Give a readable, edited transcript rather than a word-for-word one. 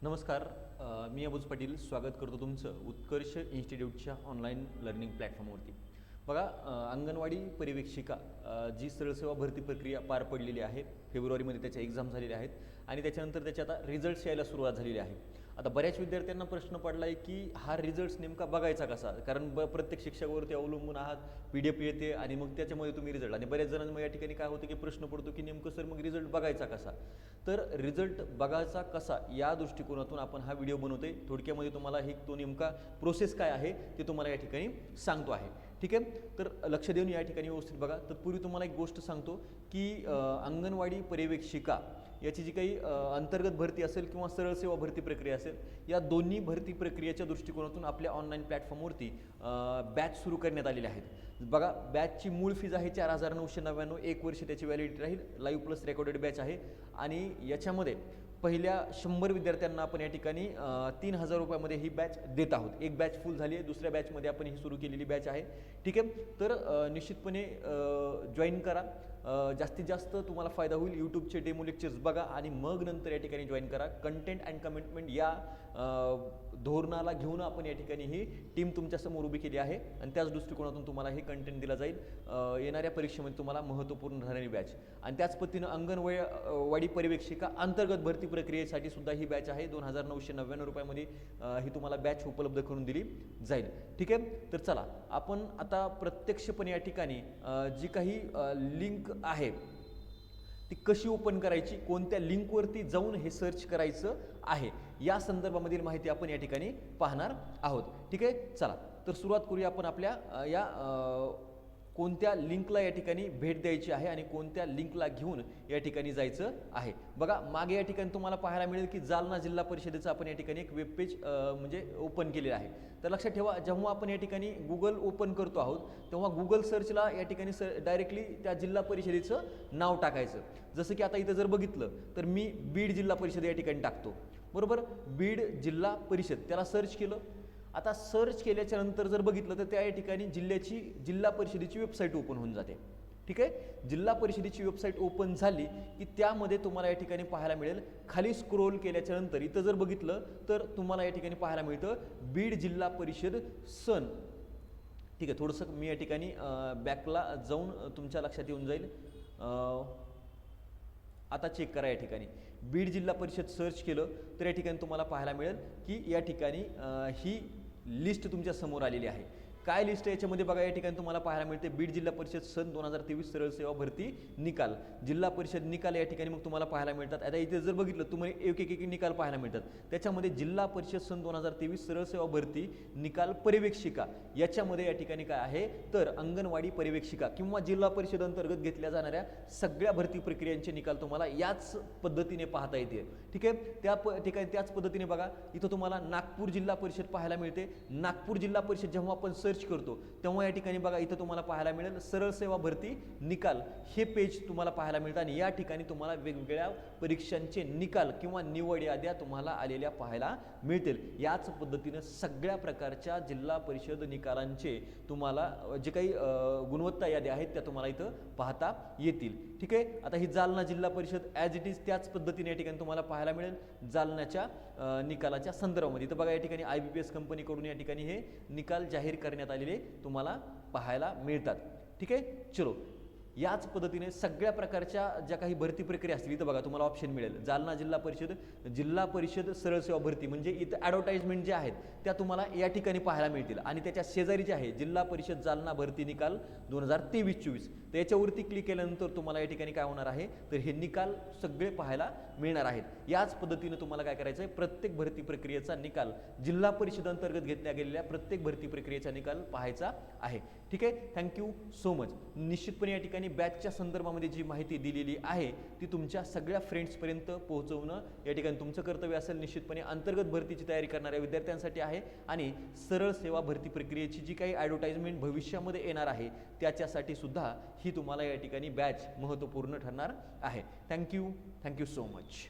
नमस्कार. मी अबूज पाटील स्वागत करतो तुमचं उत्कर्ष इन्स्टिट्यूटच्या ऑनलाईन लर्निंग प्लॅटफॉर्मवरती. बघा, अंगणवाडी पर्यवेक्षिका जी सरळ सेवा भरती प्रक्रिया पार पडलेली आहे. फेब्रुवारीमध्ये त्याच्या एक्झाम झालेल्या आहेत आणि त्याच्यानंतर त्याचे आता रिझल्ट्स यायला सुरुवात झालेली आहे. आता बऱ्याच विद्यार्थ्यांना प्रश्न पडला आहे की हा रिझल्ट्स नेमका बघायचा कसा, कारण प्रत्येक शिक्षकावरती अवलंबून आहात. PDF येते आणि मग त्याच्यामध्ये तुम्ही रिझल्ट, आणि बऱ्याच जणांना या ठिकाणी काय होतं की प्रश्न पडतो की नेमकं सर मग रिझल्ट बघायचा कसा. तर रिझल्ट बघायचा कसा या दृष्टिकोनातून आपण हा व्हिडिओ बनवतोय. थोडक्यामध्ये तुम्हाला ही तो नेमका प्रोसेस काय आहे ते तुम्हाला या ठिकाणी सांगतो आहे. ठीक आहे, तर लक्ष देऊन या ठिकाणी व्यवस्थित बघा. तत्पूर्वी तुम्हाला एक गोष्ट सांगतो की अंगणवाडी पर्यवेक्षिका याची जी काही अंतर्गत भरती असेल किंवा सरळ सेवा भरती प्रक्रिया असेल, या दोन्ही भरती प्रक्रियेच्या दृष्टिकोनातून आपल्या ऑनलाईन प्लॅटफॉर्मवरती बॅच सुरू करण्यात आलेले आहेत. बघा, बॅचची मूळ फीज आहे 4,999. 1 वर्ष त्याची व्हॅलिडिटी राहील. लाईव्ह प्लस रेकॉर्डेड बॅच आहे आणि याच्यामध्ये पहिल्या 100 विद्यार्थ्यांना आपण या ठिकाणी 3,000 रुपयामध्ये ही बॅच देत आहोत. एक बॅच फुल झाली आहे, दुसऱ्या बॅचमध्ये आपण ही सुरू केलेली बॅच आहे. ठीक आहे, तर निश्चितपणे जॉईन करा. जास्तीत जास्त तुम्हाला फायदा होईल. यूट्यूबचे डेमो लेक्चर्स बघा आणि मग नंतर या ठिकाणी जॉईन करा. कंटेंट अँड कमिटमेंट या धोरणाला घेऊन आपण या ठिकाणी ही टीम तुमच्यासमोर उभी केली आहे आणि त्याच दृष्टिकोनातून तुम्हाला हे कंटेंट दिला जाईल. येणाऱ्या परीक्षेमध्ये तुम्हाला महत्त्वपूर्ण ठरणारी बॅच. आणि त्याच पद्धतीनं अंगणवाडी पर्यवेक्षिका अंतर्गत भरती प्रक्रियेसाठी सुद्धा ही बॅच आहे. 2,999 रुपयामध्ये ही तुम्हाला बॅच उपलब्ध करून दिली जाईल. ठीक आहे, तर चला आपण आता प्रत्यक्षपणे या ठिकाणी जी काही लिंक आहे ती कशी ओपन करायची, कोणत्या लिंकवरती जाऊन हे सर्च करायचं आहे, या संदर्भामधील माहिती आपण या ठिकाणी पाहणार आहोत. ठीक आहे, चला तर सुरुवात करूया आपण आपल्या या कोणत्या लिंकला या ठिकाणी भेट द्यायची आहे आणि कोणत्या लिंकला घेऊन या ठिकाणी जायचं आहे. बघा, मागे या ठिकाणी तुम्हाला पाहायला मिळेल की जालना जिल्हा परिषदेचं आपण या ठिकाणी एक वेब पेज म्हणजे ओपन केलेलं आहे. तर लक्षात ठेवा, जेव्हा आपण या ठिकाणी गुगल ओपन करतो आहोत तेव्हा गुगल सर्चला या ठिकाणी डायरेक्टली त्या जिल्हा परिषदेचं नाव टाकायचं. जसं की आता इथं जर बघितलं तर मी बीड जिल्हा परिषद या ठिकाणी टाकतो, बरोबर. बीड जिल्हा परिषद त्याला सर्च केलं. आता सर्च केल्याच्या नंतर जर बघितलं तर त्या या ठिकाणी जिल्हा परिषदेची वेबसाईट ओपन होऊन जाते. ठीक आहे, जिल्हा परिषदेची वेबसाईट ओपन झाली की त्यामध्ये तुम्हाला या ठिकाणी पाहायला मिळेल, खाली स्क्रोल केल्याच्या नंतर इथं जर बघितलं तर तुम्हाला या ठिकाणी पाहायला मिळतं बीड जिल्हा परिषद सन. ठीक आहे, थोडंसं मी या ठिकाणी बॅकला जाऊन तुमच्या लक्षात येऊन जाईल. आता चेक करा, या ठिकाणी बीड जिल्हा परिषद सर्च केलं तर या ठिकाणी तुम्हाला पाहायला मिळेल की या ठिकाणी ही लिस्ट तुमच्या समोर आलेली आहे. काय लिस्ट आहे याच्यामध्ये बघा, या ठिकाणी तुम्हाला पाहायला मिळते बीड जिल्हा परिषद सन 2023 सरळ सेवा भरती निकाल, जिल्हा परिषद निकाल या ठिकाणी मग तुम्हाला पाहायला मिळतात. आता इथे जर बघितलं तुम्हाला एक निकाल पाहायला मिळतात. त्याच्यामध्ये जिल्हा परिषद सन 2023 सरळ सेवा भरती निकाल पर्यवेक्षिका याच्यामध्ये या ठिकाणी काय आहे तर अंगणवाडी पर्यवेक्षिका किंवा जिल्हा परिषद अंतर्गत घेतल्या जाणाऱ्या सगळ्या भरती प्रक्रियांचे निकाल तुम्हाला याच पद्धतीने पाहता येते. ठीक आहे, त्या ठिकाणी त्याच पद्धतीने बघा, इथं तुम्हाला नागपूर जिल्हा परिषद पाहायला मिळते. नागपूर जिल्हा परिषद जेव्हा आपण सर्च करतो तेव्हा या ठिकाणी बघा, इथं तुम्हाला पाहायला मिळेल सरळ सेवा भरती निकाल हे पेज तुम्हाला पाहायला मिळतं आणि या ठिकाणी तुम्हाला वेगवेगळ्या परीक्षांचे निकाल किंवा निवड याद्या तुम्हाला आलेल्या पाहायला मिळतील. याच पद्धतीनं सगळ्या प्रकारच्या जिल्हा परिषद निकालांचे तुम्हाला जे काही गुणवत्ता याद्या आहेत त्या तुम्हाला इथं पाहता येतील. ठीक आहे, आता ही जालना जिल्हा परिषद ॲज इट इज त्याच पद्धतीने या ठिकाणी तुम्हाला पाहायला मिळेल जालन्याच्या निकालाच्या संदर्भामध्ये. इथं बघा, या ठिकाणी IBPS कंपनीकडून या ठिकाणी हे निकाल जाहीर करण्यात आलेले तुम्हाला पाहायला मिळतात. ठीक आहे, चलो याच पद्धतीने सगळ्या प्रकारच्या ज्या काही भरती प्रक्रिया असतील इथं बघा तुम्हाला ऑप्शन मिळेल. जालना जिल्हा परिषद सरळ सेवा भरती म्हणजे इथं ॲडव्हर्टाइजमेंट जे आहेत त्या तुम्हाला या ठिकाणी पाहायला मिळतील आणि त्याच्या शेजारी जे आहे जिल्हा परिषद जालना भरती निकाल 2023-24, तर याच्यावरती क्लिक केल्यानंतर तुम्हाला या ठिकाणी काय होणार आहे तर हे निकाल सगळे पाहायला मिळणार आहेत. याच पद्धतीने तुम्हाला काय करायचं आहे, प्रत्येक भरती प्रक्रियेचा निकाल, जिल्हा परिषद अंतर्गत घेतल्या गेलेल्या प्रत्येक भरती प्रक्रियेचा निकाल पाहायचा आहे. ठीक आहे, थँक्यू सो मच. निश्चितपणे या ठिकाणी बॅचच्या संदर्भामध्ये जी माहिती दिलेली आहे ती तुमच्या सगळ्या फ्रेंड्सपर्यंत पोहोचवणं या ठिकाणी तुमचं कर्तव्य असेल. निश्चितपणे अंतर्गत भरतीची तयारी करणाऱ्या विद्यार्थ्यांसाठी आहे आणि सरळ सेवा भरती प्रक्रियेची जी काही ॲडव्हर्टाइजमेंट भविष्यामध्ये येणार आहे त्याच्यासाठी सुद्धा ही तुम्हाला या ठिकाणी बॅच महत्त्वपूर्ण ठरणार आहे. Thank you so much.